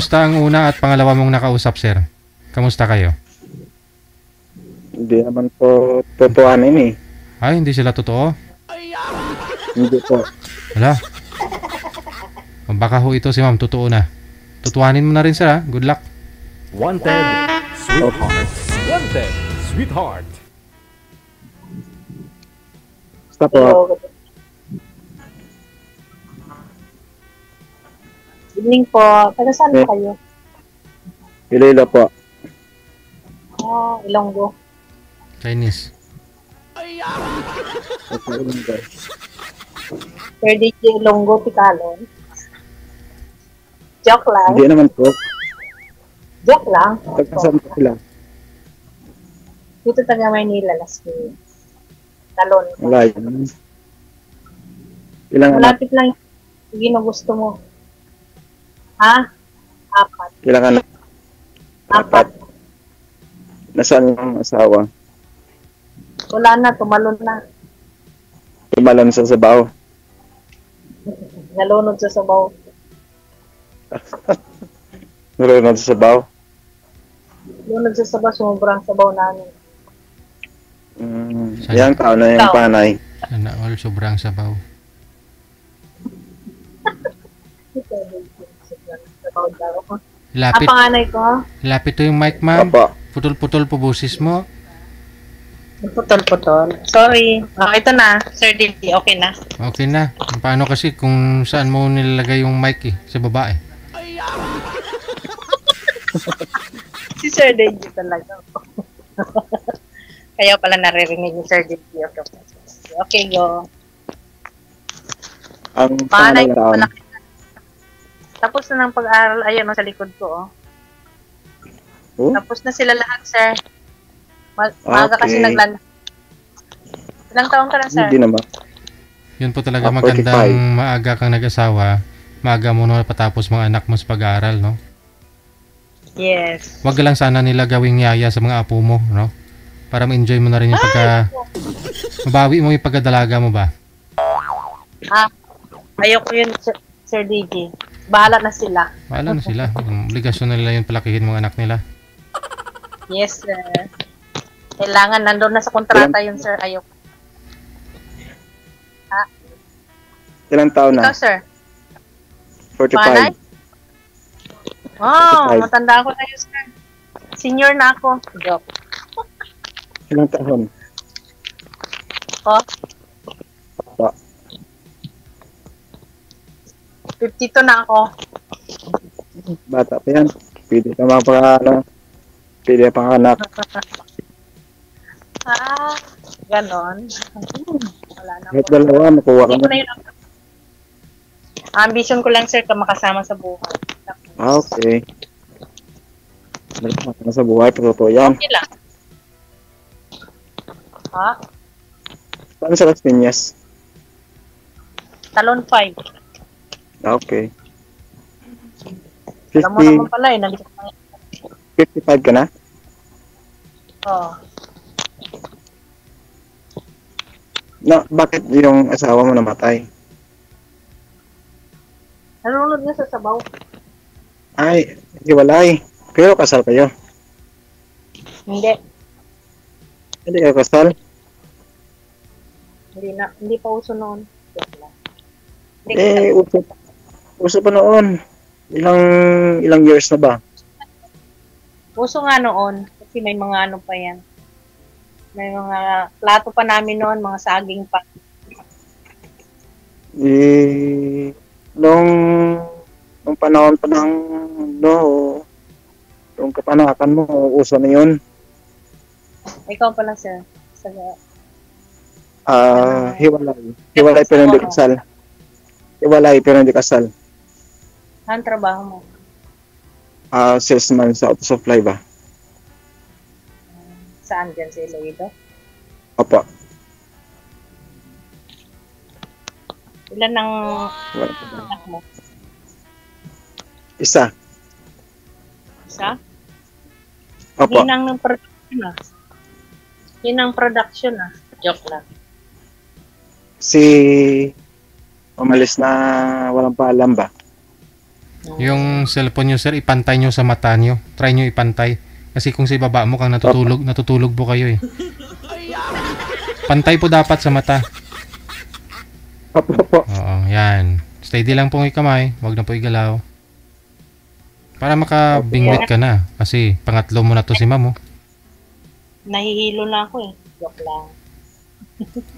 Kamusta ang una at pangalawa mong nakausap, sir? Kamusta kayo? Hindi naman po totohanin eh. Ay, hindi sila totoo? Hindi po. Wala. Baka ho ito si ma'am, totoo na. Tutuhanin mo na rin, sir, ha? Good luck. Wanted, sweetheart. Wanted, sweetheart. Basta po. Evening po. Taga saan po kayo? Iloilo po. Oh, Ilonggo. Chinese. Sir DJ Ilonggo, Tikalon. Joke lang. Hindi naman po. Joke lang. Tagkasama po sila. Dito taga Maynila, Las Vegas. Talon. Wala yun. Ilang anak? Malapit lang yung ginugusto mo. Ha? 4. Ilang anak? 4. Nasaan ang asawa? Wala na, tumalon na. Tumalon sa sabaw. Nalunod sa sabaw. Nalunod sa sabaw. Lunod sa sabaw, sobrang sabaw namin. Ilang taon na yung panay? Sana all, sobrang sabaw. Sabaw daw. Lapit, Panganay ko, lapit to yung mic, ma'am. Opo. Putol-putol po boses mo. putol-putol. Sorry. Oh, ito na, Sir DJ, okay na. Okay na. Paano kasi kung saan mo nilalagay yung mic eh? Sa baba eh. Si Sir DJ talaga. Kaya pala naririnig ni Sir DJ. Okay, go. Ang Panganay pangalang ko taon? malaki. Tapos na ng pag-aaral. Ayun, sa likod ko. Oh? Tapos na sila lahat, sir. Maaga kasi Okay. naglalaro. Ilang taon ka na, sir? Hindi naman. Yun po talaga 45. magandang maaga kang nag-asawa. Maaga mo na patapos mga anak mo sa pag-aaral, no? Yes. Wag lang sana nila gawing yaya sa mga apo mo, no? Para ma-enjoy mo na rin yung mabawi mo yung pagdadalaga mo ba? Ayoko yun, Sir DJ. Bahala na sila. Wala na sila. Yung obligasyon na nila yung palakihin mga anak nila. Yes, sir. Kailangan nandun na sa kontrata yun, sir. Ayoko. Ilang taon na? Ikaw, sir. 45. Oh, 45. matanda ako na yun, sir. Senior na ako. Joke. Ilang taon? Oh, Opo. 52 na ako. Bata pa yan. Pwede ka pwede pang anak. Ganon. Wala na Kahit po. dalawa, makuha ka Hindi ko na. na yun. Ambition ko lang, sir, ka makasama sa buhay. Okay. Malaki na sa buhay, totoo yan. Okay lang. Saan sa Las Piñas? Talon 5. Okay. Alam mo naman pala eh. Nandito ka. 55 ka na? Oh. Bakit yung asawa mo namatay? Nalunod nga sa sabaw. Ay, hiwalay. Pero kasal kayo. Hindi. Hindi kayo kasal? Hindi pa uso noon. Joke lang. Uso pa noon. Ilang years na ba? Uso nga noon. Kasi may mga ano pa yan. May mga plato pa namin noon. Mga saging pa. Nung panahon pa ng yung kapanakan mo, uso na yun. Ikaw pala, sir. Hiwalay. Hiwalay pero hindi kasal. Hiwalay pero hindi kasal. Ang trabaho mo? Salesman sa auto supply ba? Saan dyan sa Iloilo? Opo. Ilan ang anak mo? Isa. Isa? Opo. Yun ang production Yun ang production Joke lang. Si umalis na walang paalam ba? Yung cellphone nyo, sir, ipantay nyo sa mata nyo. Try nyo ipantay. Kasi kung sa ibaba mo kang natutulog po kayo eh. Pantay po dapat sa mata. Opo. Oo, yan. Steady lang po yung kamay. Huwag na po igalaw. Para makabingwit ka na. Kasi pangatlo mo na to si ma'am, oh. Nahihilo na ako eh. Joke lang.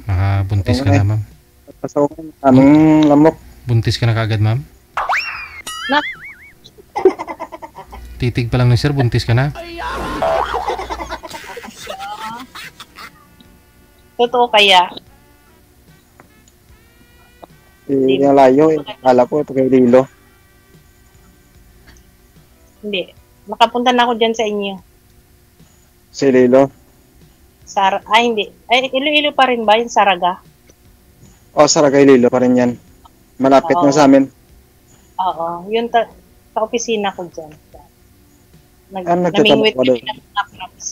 Makabuntis ka na, ma'am. Pasaw ko. Anong lamok? Buntis ka na kagad, ma'am. Na. Titig pa lang ni sir, buntis ka na. Totoo kaya? Yung layo. Akala ko ito kay Lilo. Hindi. Nakapunta na ako dyan sa inyo. Si Lilo. Hindi. Ay, Iloilo pa rin ba yung Saraga? O, Sara kay Lilo pa rin yan. Malapit Oo. na sa amin. Oo. Yun sa opisina ko dyan. Nagtatanong Namingwit ko kami doon. ng macros.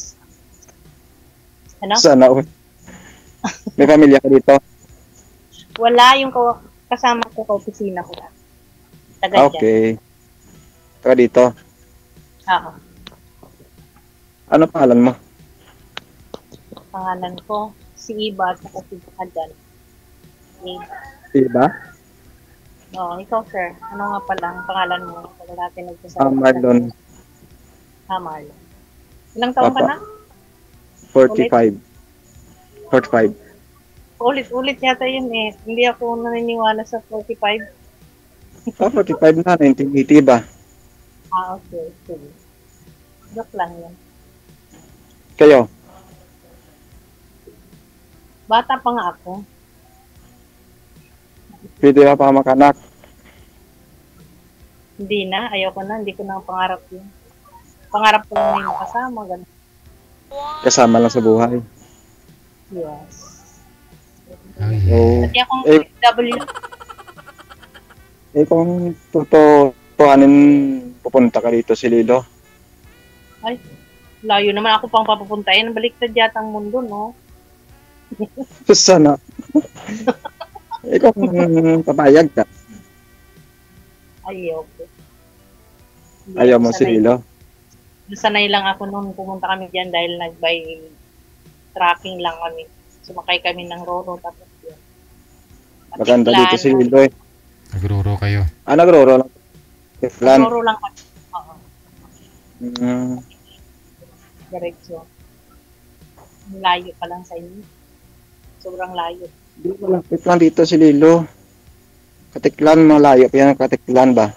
Ano? Sana, may pamilya ka dito? Wala yung kasama ko sa opisina ko. Taga dyan. Okay. Taga dito. Oo. Ano pangalan mo? Pangalan ko, si Iba at saka si Adan. Diba? Oo, ikaw sir. Ano nga pala ang pangalan mo? Pag natin nagsasabi. Marlon. Marlon. Ilang taon ka Papa. na? 45. 45. Ulit-ulit yata yun eh. Hindi ako naniniwala sa 45. 45 na, 1980 ba? Okay. Sige. Joke lang yun. Kayo? Bata pa nga ako. Pwede ba pa makanak? Hindi na. Ayoko na. Hindi ko na pangarap yun. Pangarap ko na yung makasama. Ganun. Kasama lang sa buhay. Yes. Oh, yeah. So, Pati akong Eh. W. kung tutuhanin pupunta ka dito si Lilo, Ay, layo naman ako pang papapuntahin. Baliktad yata ang mundo, no? sana. Kung papayag ka, Ayoko. Hindi ayaw ako mo si sanay. Lilo. Sanay lang ako noon pumunta kami diyan dahil nag-by tracking lang kami. Sumakay kami ng Roro tapos yun. Maganda dito si Lilo eh. Nagruro kayo. Nagroro lang. Plan. Roro lang kami. Oo, diretso. Layo pa lang sa inyo. Sobrang layo. Di malapit lang dito si Lilo. Katiklan, malayo pa yan ang Katiklan ba?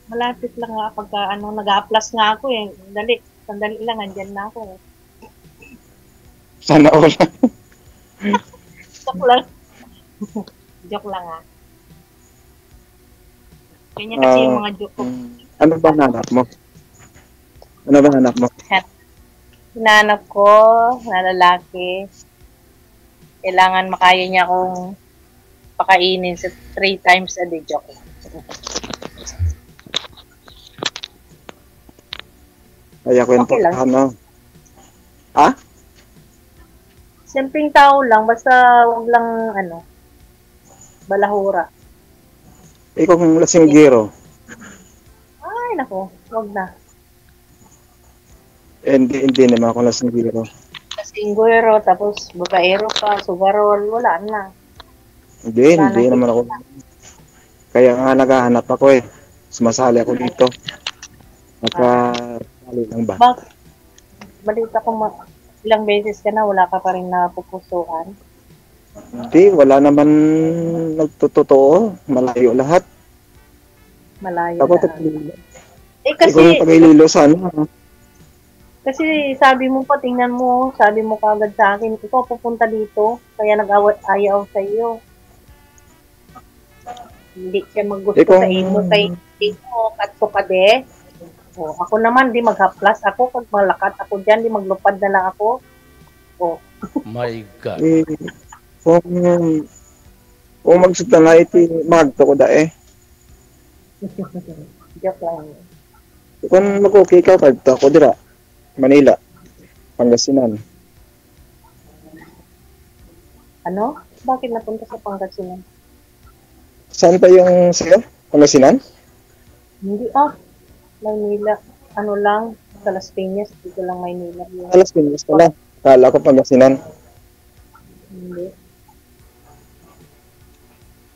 Malapit lang nga pagka nag-a-plus nga ako eh. Sandali lang, andyan na ako. Sana all. Joke lang. Joke lang ah. Ganyan kasi yung mga joke ko. Ano ba hanap mo? Ano ba hanap mo? Hinanap ko na lalaki. Kailangan makaya niya akong pakainin sa 3 times a day. Joke lang. Kaya kwento Okay lang. ano? Ha? Simpleng tao lang, basta wag lang balahura. Ikaw kung lasinggero. Ay, nako, wag na. Hindi naman ako lasinggero. Kasingguero, tapos babaero pa, sugarol, wala na. Hindi naman ako. Kaya nga naghahanap ako eh. Sumasali ako dito. Sali lang ba? Balita ko ilang beses ka na, wala ka pa rin napupusuan. Hindi, wala naman nagtotoo. Malayo lahat. Malayo Ako na. Eh Ikaw yung pag-ililo sa ano. kasi sabi mo pa, tingnan mo, sabi mo kagad sa akin, ikaw pupunta dito, kaya nag-ayaw sa iyo. Hindi siya maggusto sa imo, kay imo, katso ka de. O, ako naman, di maghaplas ako, pag malakat ako dyan, di maglupad na lang ako. O, My God. Eh, kung magsita na iti, magto ko da eh. joke lang. Kung mag-okay ka, kagto ako dira. Manila. Pangasinan. Ano? Bakit napunta sa Pangasinan? Saan pa yung sa'yo? Pangasinan? Hindi Maynila. Ano lang, sa Las Piñas, dito lang Maynila yun. Alas Piñas pala. Kala ko Pangasinan. Hindi.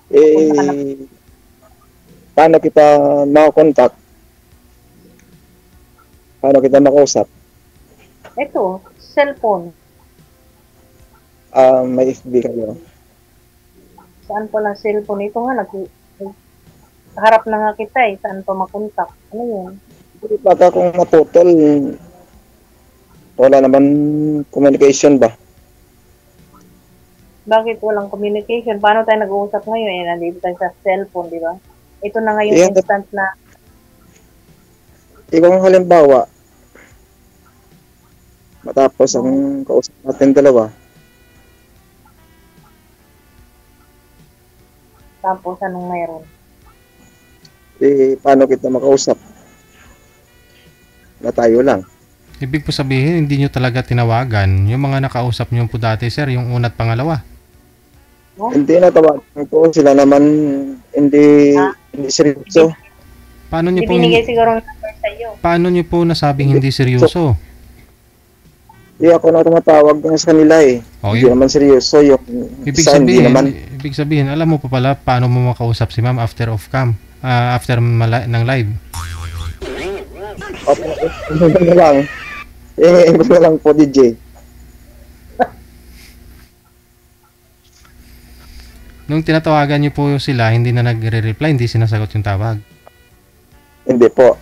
Eh, paano kita makakontak? Paano kita makausap? Ito, cellphone. May FB kayo. Saan pala cellphone? Ito nga, harap na nga kita eh. Saan pa makontak? Ano yun? Baka kung maputol, wala naman communication ba? Bakit walang communication? Paano tayo nag-uusap ngayon? Eh, nandito tayo sa cellphone, di ba? Ito na ngayon Yeah. instant na. Ikaw ang halimbawa, matapos ang kausap natin dalawa, Tapos, anong mayroon? paano kita makausap? Na tayo lang. Ibig po sabihin, hindi nyo talaga tinawagan yung mga nakausap nyo po dati, sir, yung una at pangalawa. Hindi na tawagan ko, sila naman hindi seryoso. Paano nyo po, Ibinigay siguro ng number sa iyo. paano nyo po nasabing hindi seryoso? Hindi ako na tumatawag sa kanila eh. Oh, Hindi naman seryoso yung isa, hindi naman. Ibig sabihin, alam mo pa pala paano mo makausap si ma'am after off cam, after ng live. Ano na lang. Iba na lang po, DJ. Nung tinatawagan nyo po sila, hindi na nagre-reply, hindi sinasagot yung tawag. Hindi po.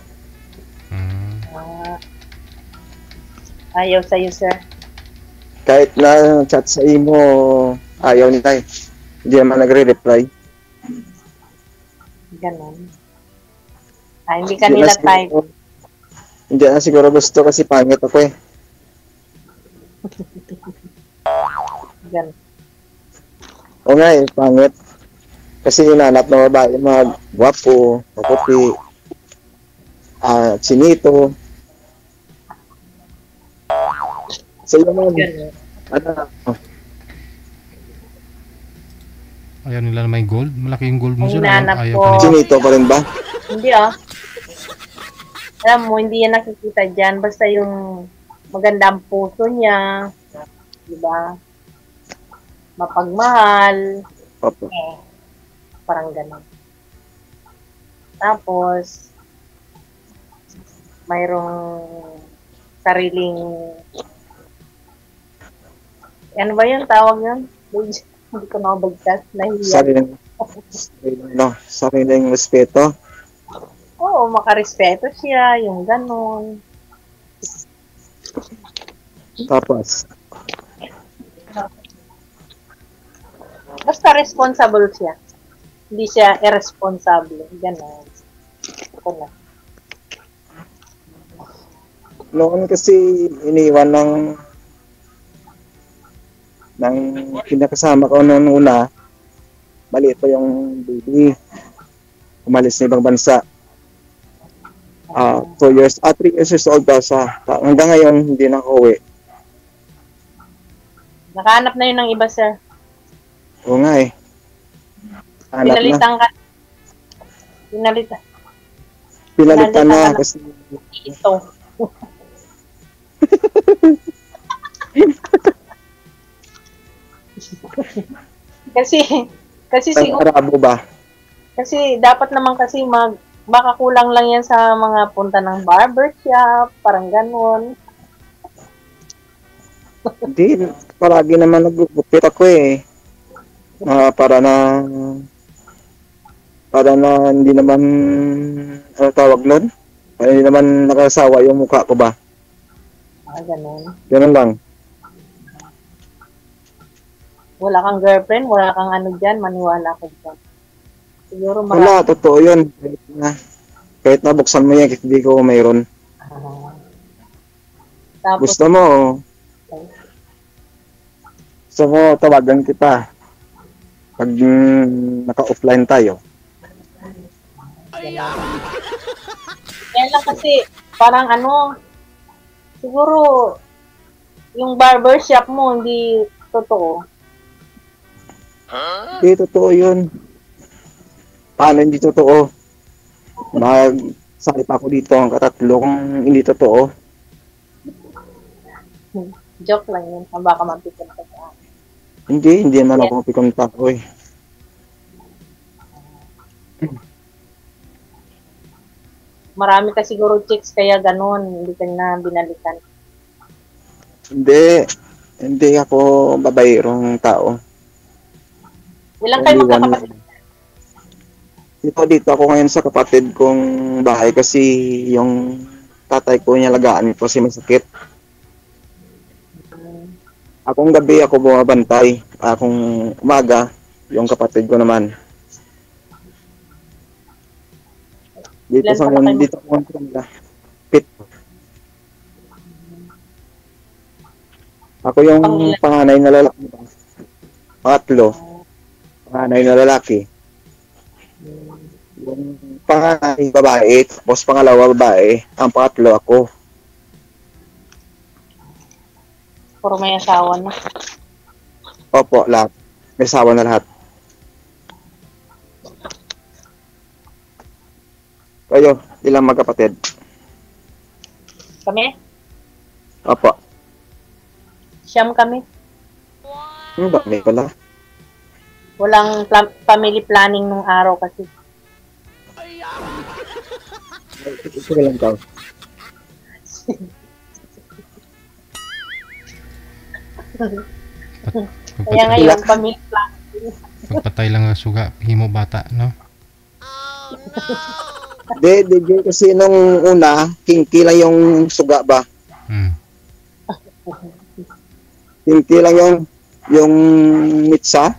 Ayaw sa iyo, sir. Kahit na chat sa imo, ayaw nila eh. Hindi naman nagre-reply. Ganon. Hindi ka nila type. Hindi na siguro gusto kasi pangit ako eh. Ganon. O nga eh, pangit. Kasi hinanap na babae, mga gwapo, maputi, chinito. So yun naman, Ganon. Ayaw nila na may gold. Malaki yung gold mo, Ay, sir. hinanap Ayaw ko. ka nila. chinito pa rin ba? Hindi Alam mo, hindi yan nakikita dyan. Basta yung maganda ang puso niya. Diba? Mapagmahal. Opo. Parang gano'n. Tapos, mayroong sariling, ano ba yun? Tawag yun? Hindi ko nakabagkas. Nahiya. Sariling respeto. Oo, makarespeto siya. Yung gano'n. Tapos, Basta responsible siya. Hindi siya irresponsible. Gano'n. Ako na. noon kasi iniwan ng pinakasama ko noon una, maliit pa yung baby. Umalis na ibang bansa. 2 years, 3 years old pa siya. Hanggang ngayon, hindi na uuwi. Nakahanap na yun ng iba, sir. Oo nga eh. Hanap na. Pinalitan ka. Pinalitan. Pinalitan na kasi Ito. kasi ang siguro, Arabo ba? kasi dapat naman kasi baka kulang lang yan sa mga punta ng barbershop, parang ganon. Hindi, palagi naman nagugupit ako eh. Para na hindi naman ano tawag nun? Para hindi naman nakasawa yung mukha ko ba? Ganon. Ganun lang. Wala kang girlfriend, wala kang ano dyan, maniwala ko dyan. Siguro Wala, totoo yun. Kahit nabuksan mo yan, hindi ko mayroon. Tapos, Gusto mo tawagan kita pag naka-offline tayo. kaya lang kasi, parang ano, siguro, yung barbershop mo, hindi totoo. Hindi totoo yun. Paano hindi totoo? Magsali pa ako dito ang katatlo kung hindi totoo. Joke lang yun. Baka mapikon ka sa akin. Hindi naman ako mapikon tao eh. Marami ka siguro chicks kaya ganun. Hindi ka na binalikan. Hindi ako babayrong tao. Ilang kayo magkakapatid? Dito ako ngayon sa kapatid kong bahay kasi yung tatay ko niya lagaan ko kasi masakit. Akong gabi ako bumabantay, akong umaga yung kapatid ko naman. Dito Ilan sa pala kayo? dito ako sa kanila. Pit. Ako yung Pangilan? panganay na lalaki. Pangatlo. Panganay na lalaki. Yung panganay babae, tapos pangalawa babae, ang pangatlo ako. Puro may asawa na. Opo, lahat. May asawa na lahat. Kayo, ilang magkapatid? Kami? Opo. Siyam kami. Dami pala. Walang family planning nung araw kasi. Ito lang daw. Kaya ngayon, family planning. Pagpatay lang ang suga, himo bata, no? Di, kasi nung una, kinky lang yung suga ba? Hmm. Kinky lang yung mitsa.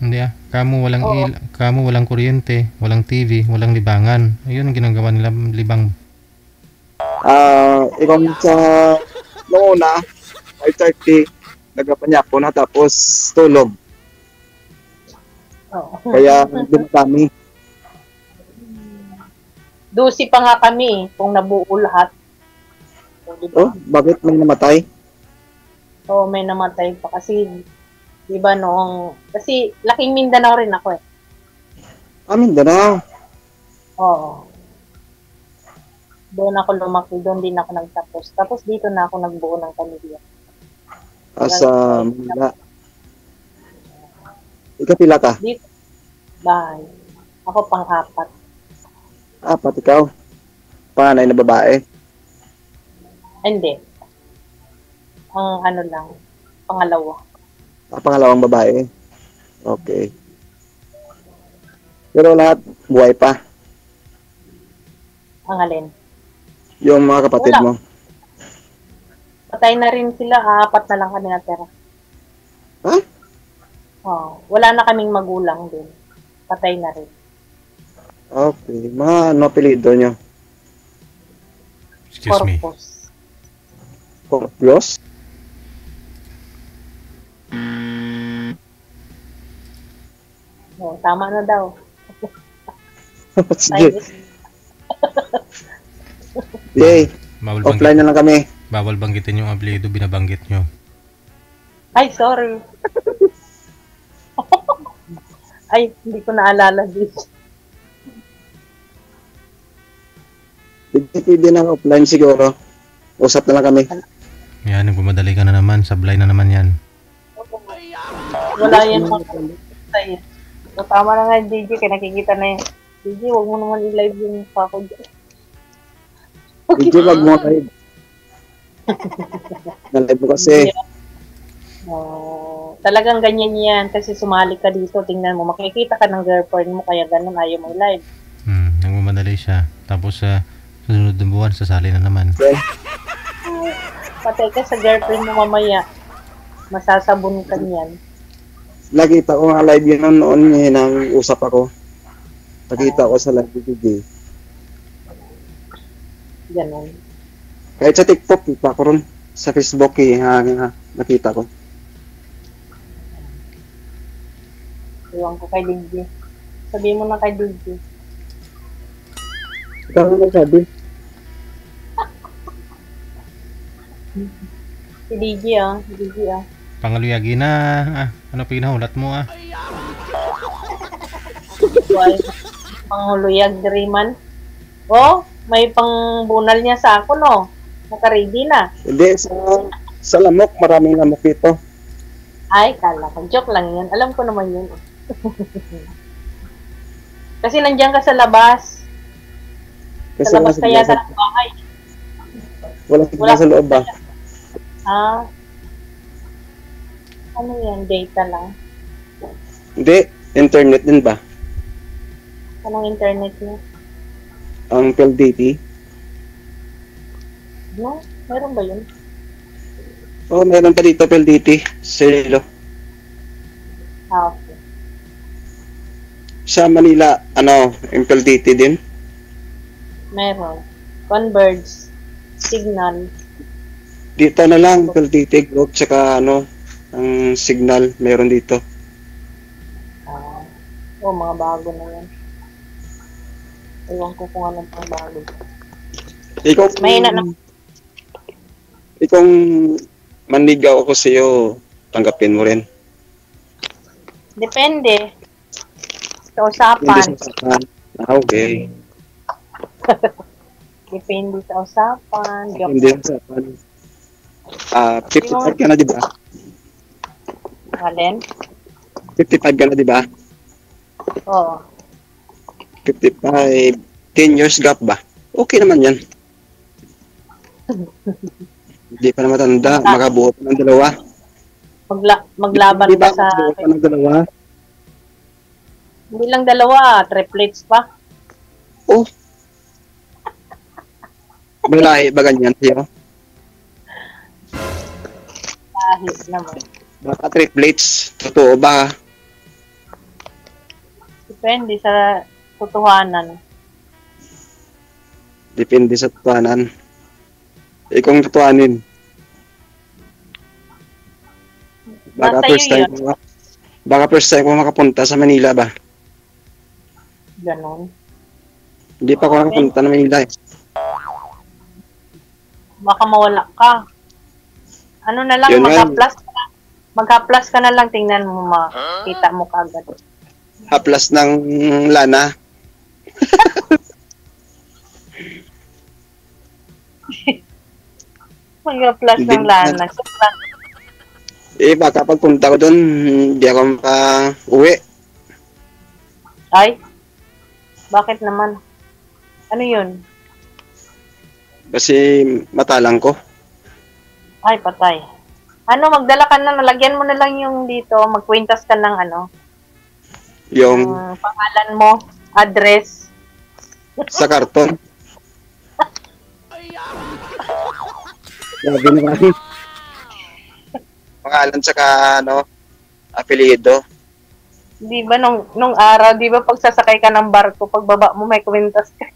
Hindi kamo walang kuryente, walang TV, walang libangan. Ayun ang ginagawa nila libang. Ikaw sa nung una, 5:30, nagapanya ako na tapos tulog. Oo. Kaya dumadami. Dusi pa nga kami kung nabuo lahat. So, diba? Oh, bakit may namatay? Oo, may namatay pa kasi, di ba kasi laking Mindanao rin ako eh. Mindanao. Oo. Doon ako lumaki, doon din ako nagtapos. Tapos dito na ako nagbuo ng pamilya. Sa Manila. Ikapila ka? Dito, bahay. Ako pang-apat. Apat ikaw. Panganay na babae. Hindi. Ang ano lang, pangalawa. Pangalawang babae. Okay. Pero lahat buhay pa. Ang alin. Yung mga kapatid Wala. mo. Patay na rin sila, apat na lang kami natira. Ha? Oo. Wala na kaming magulang din. Patay na rin. Okay. Mga ano apelido nyo? Excuse me. Corpus. Corpus? Oo, tama na daw. Sige. Chinese. Yay. Bawal Offline na lang kami. Bawal banggitin yung apelyido binabanggit nyo. Ay, sorry. Ay, hindi ko naalala dito. Pwede na offline siguro. Usap na lang kami. Yan, nagmamadali ka na naman. Sablay na naman yan. Wala yan mga sa'yo. So, tama na nga, DJ, kaya nakikita na yun. DJ, huwag mo naman i-live yung pako dyan. Hindi wag mo kayo. Nalive mo kasi. Talagang ganyan yan kasi sumali ka dito, tingnan mo, makikita ka ng girlfriend mo, kaya ganun, ayaw mo live. Nagmamadali siya. Tapos sa sunod na buwan, sasali na naman. Patay ka sa girlfriend mo mamaya, masasabon ka niyan. Nakita ko nga live yun noon nang usap ako. Nakita ko sa live video. Ganun. Kahit sa TikTok, kita ko ron. Sa Facebook, nakita ko. Iwan ko kay DJ. Sabihin mo na kay DJ. Ikaw na nagsabi. Si DJ DJ Pangaluyagi na. Ano pinahulat mo Why? Panghuluyag diri man. Oh, may pangbunal niya sa ako, no? Naka-ready na. Hindi, sa lamok, maraming lamok dito. Ay, kala ko. Joke lang yun. Alam ko naman yun. Kasi nandiyan ka sa labas. Kasi Sa labas nasa- kaya nasa- ng bahay. Walang Wala signal sa loob ba? Ah. Ano yan? Data lang. Hindi, internet din ba? Anong internet niya? Ang PLDT. No? Meron ba yun? Oh, meron pa dito PLDT. Serilo. Ah, okay. Sa Manila, yung PLDT din. Meron. Converge. Signal. Dito na lang, PLDT group, tsaka ang signal, meron dito. Ah. Oh, mga bago na yan. Ewan ko kung anong pang bago. Ikaw, Mahina na. Ikaw, manligaw ako sa iyo, tanggapin mo rin. Depende. Sa Hindi usapan. sa usapan. Okay. Depende sa usapan. Joke. Hindi sa usapan. 55 ka na, di ba? Alin? 55 ka na, di ba? Oo. 55, 10 years gap ba? Okay naman yan. Hindi pa na matanda, makabuo pa ng dalawa. Maglaban Di ba, ka sa... makabuo pa ng dalawa? Hindi lang dalawa, triplets pa. Oh. May lahi ba ganyan sa'yo? Kahit naman. Baka triplets, totoo ba? Depende sa totohanan. Depende sa tutuanan. Kung tutuanin. Baka Nasa first iyo time ko, baka first time ko makapunta sa Manila ba? Ganon. Hindi pa ako nakapunta ng Manila eh. Baka mawala ka. Ano na lang, Yun nga. mag-plus ka na. Mag-plus ka na lang, tingnan mo, makita mo kagad. Haplas ng lana. Mag-plus Hindi ng lana. Sobrang Baka pagpunta ko doon, hindi ako uwi. ay, bakit naman? Ano yun? Kasi matalang ko. Ay, patay. Ano, magdala ka na, nalagyan mo na lang yung dito, magkwintas ka ng Yung pangalan mo, address. sa karton. Sabi naman. Pangalan tsaka apelyido. Di ba, nung araw, di ba, pag sasakay ka ng barko, pagbaba mo, may kwintas ka.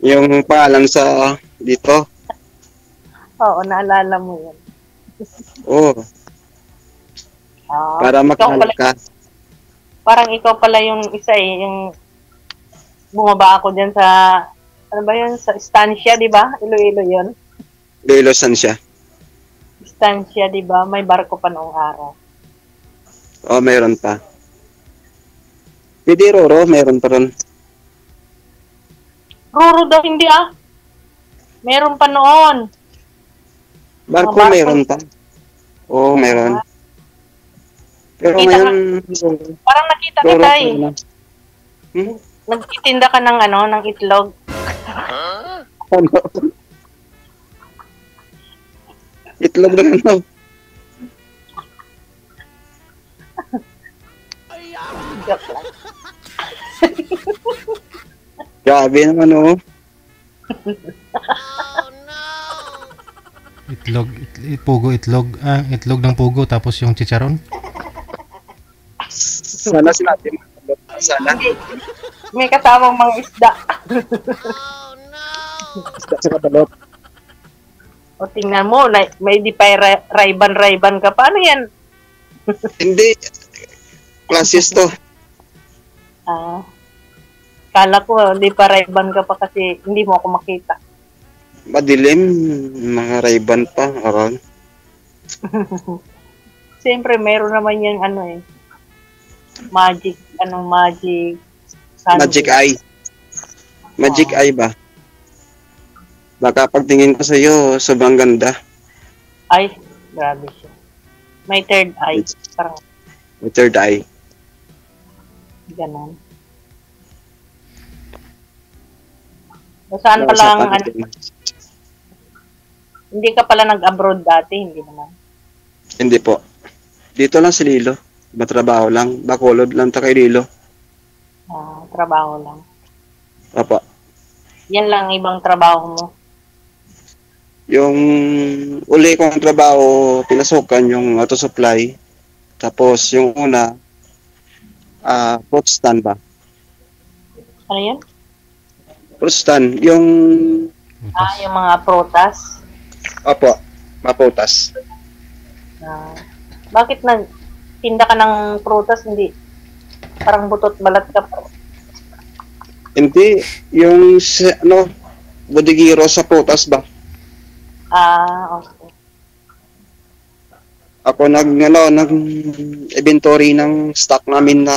Yung pangalan sa dito. Oo, naalala mo yun. Oh, Ah, para ikaw makilala pala, ka. parang ikaw pala yung isa yung bumaba ako dyan sa, ano ba yun, sa estancia, di ba? Iloilo yun. Ilosan siya. Estancia, di ba? May barko pa noong araw. Oh, meron pa. Pwede Roro, meron pa ron. Ruro daw, hindi Meron pa noon. Barko, Mga barko. meron pa. Oo, meron. Pero Kita ngayon, Parang nakita Roro kita pa eh. na. Nagtitinda ka ng itlog. Ano? Itlog na ano? Joke lang. Grabe naman Itlog, pugo itlog. Itlog ng pugo tapos yung chicharon. Sana sinabi mo. Sana. May kasamang mga isda. Isda sa kabalot. O tingnan mo, may di pa rayban ka. Paano yan? Hindi. Classes to. Kala ko, di pa rayban ka pa kasi hindi mo ako makita. Madilim. Mga rayban pa. Around. Siyempre, meron naman yung magic, magic. Sunday. Magic eye. Magic eye ba? Baka pagtingin ko sa iyo, sobrang ganda. Ay, grabe siya. May third eye. Parang With third eye. ganon. So, saan pa lang, hindi ka pala nag-abroad dati, hindi naman. Hindi po. Dito lang si Lilo. Matrabaho lang. Bacolod lang ta kay Lilo. Trabaho lang. Opo. Yan lang ibang trabaho mo. Yung uli kong trabaho, pinasukan yung auto supply. Tapos yung una, fruit stand ba? Ano yan? Fruit stand, yung, Butas. Yung mga prutas. opo, maputas. Bakit tinda ka ng prutas, hindi? Parang butot balat ka pa. Hindi, yung, bodigiro sa putas ba? Okay. Ako nag-inventory ng stock namin na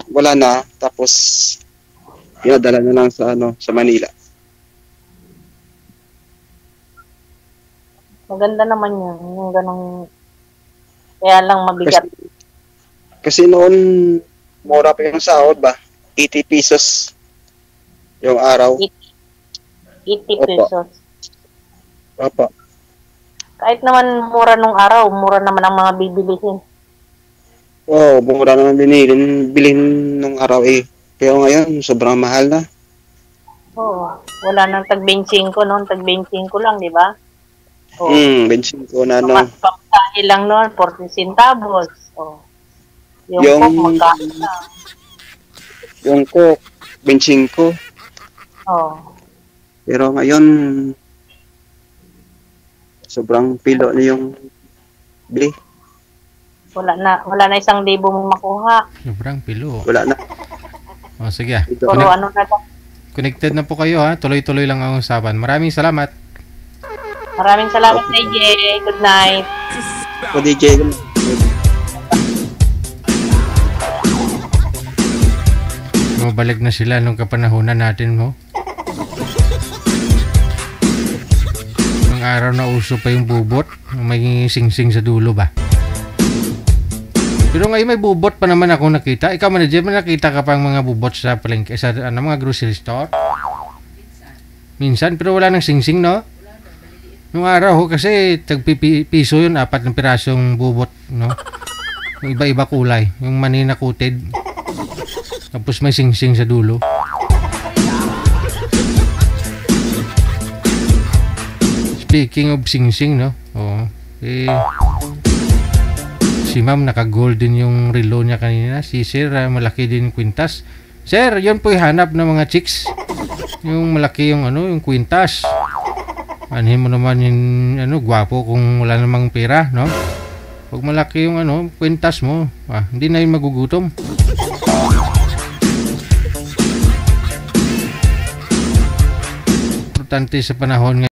wala na, tapos pinadala na lang sa sa Manila. Maganda naman yun. Yung ganong, kaya lang mabigat. Kasi noon mura pa yung sahod ba? 80 pesos yung araw. 80 Opo. pesos. Opo. Kahit naman mura nung araw, mura naman ang mga bibilihin. Oo, mura naman bilhin nung araw eh. Pero ngayon, sobrang mahal na. Oo. Wala nang tag-benching ko noon. Tag-benching ko lang, di ba? Oo. Bensin ko na Pamasahe lang noon, 40 centavos. Oo. Yung Coke, magkano na. Yung Coke, bensin ko. Oo. Pero ngayon, sobrang pilo na yung bili. Wala na 1,000 mong makuha. Sobrang pilo. Wala na. O, sige. Puro ano na lang. Connected na po kayo ha. Tuloy-tuloy lang ang usapan. Maraming salamat. Maraming salamat, DJ. Good night. O DJ, Bumabalik na sila nung kapanahunan natin mo. Nung araw na uso pa yung bubot. May sing-sing sa dulo ba? Pero ngayon may bubot pa naman ako nakita. Ikaw manager, may nakita ka pang mga bubot sa palengke, sa mga grocery store? Minsan, pero wala nang sing-sing, no? Nung araw kasi piso yun, 4 na pirasong bubot, no? Yung iba-iba kulay, yung manina coated. Tapos may sing-sing sa dulo. Speaking of sing-sing, no? Oo. Si ma'am naka-golden yung relo niya kanina. Si sir, malaki din kwintas. Sir, yun po hanap ng mga chicks. Yung malaki yung yung kwintas. Anhin mo naman yung gwapo kung wala namang pera, no? Pag malaki yung kwintas mo, hindi na yun magugutom. Importante sa panahon ngayon.